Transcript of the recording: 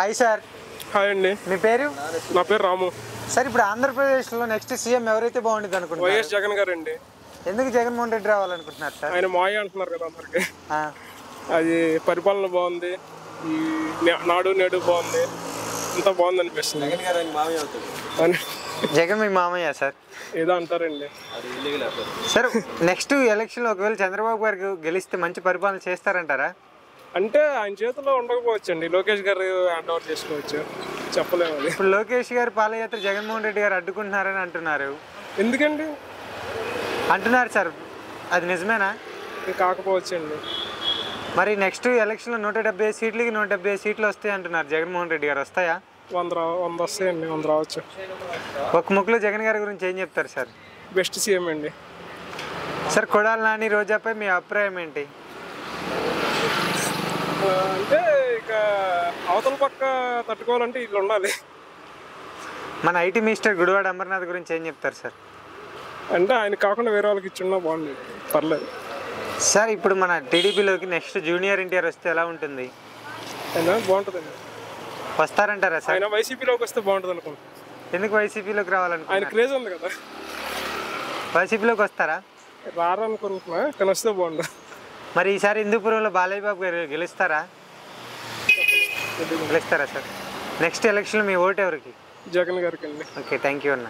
Hi sir. Hi అండి. మీ పేరు? నా పేరు రాము. సార్, ఇప్పుడు ఆంధ్రప్రదేశ్లో నెక్స్ట్ సీఎం ఎవరైతే బాగుంటుంది అనుకుంటున్నారు? వైఎస్ జగన్ గారు అండి. ఎందుకు జగన్మోహన్ రెడ్డి రావాలనుకుంటున్నారు సార్? ఆయన మాయ అంటున్నారు కదా అందరికి. అది పరిపాలన బాగుంది, ఈ నాడు నేడు బాగుంది, అంతా బాగుంది అనిపిస్తుంది. జగన్ మీ మామయ్య సార్? ఏదో అంటారండి. సార్, నెక్స్ట్ ఎలక్షన్లో ఒకవేళ చంద్రబాబు గారు గెలిస్తే మంచి పరిపాలన చేస్తారంటారా? అంటే ఆయన చేతిలో ఉండకపోవచ్చు అండి, లోకేష్ గారు హ్యాండ్ ఓవర్ చేసుకోవచ్చు, చెప్పలేము. అది ఇప్పుడు లోకేష్ గారు పాదయాత్ర జగన్మోహన్ రెడ్డి గారు అడ్డుకుంటున్నారని అంటున్నారు. ఎందుకండి అంటున్నారు సార్, అది నిజమేనా? కాకపోవచ్చు అండి. మరి నెక్స్ట్ ఎలక్షన్లో 175 సీట్లకి 175 సీట్లు వస్తాయి అంటున్నారు. జగన్మోహన్ రెడ్డి గారు వస్తాయా? 100 వస్తాయండి, 100 రావచ్చు. ఒక ముక్కులో జగన్ గారి గురించి ఏం చెప్తారు సార్? బెస్ట్ సీఎం అండి. సార్, కొడాలి నాని రోజాపై మీ అభిప్రాయం ఏంటి? అంటే ఇక అవతల పక్క తట్టుకోవాలంటే ఇట్లా ఉండాలి. మన ఐటీ మినిస్టర్ గుడివాడ అమర్నాథ్ గురించి ఏం చెప్తారు సార్? అంటే ఆయన కాకుండా వేరే వాళ్ళకి ఇచ్చున్నా బాగుంది, పర్లేదు. సార్, ఇప్పుడు మన టీడీపీలోకి నెక్స్ట్ జూనియర్ ఎన్టీఆర్ వస్తే ఎలా ఉంటుంది? అయినా బాగుంటుందండి. వస్తారంటారా సార్? ఆయన వైసీపీలోకి వస్తే బాగుంటుంది అనుకుంటా. ఎందుకు వైసీపీలోకి రావాలనుకుంటున్నారు? ఆయన క్రేజ్ ఉంది కదా. వైసీపీలోకి వస్తారా? రారనుకుంటున్నా, కానీ వస్తే బాగుంటుంది. మరి ఈసారి హిందూపురంలో బాలయ్య బాబు గారు గెలుస్తారా సార్? నెక్స్ట్ ఎలక్షన్లో మీ ఓటు ఎవరికి? జగన్ గారికి అండి. ఓకే, థ్యాంక్ యూ అన్న.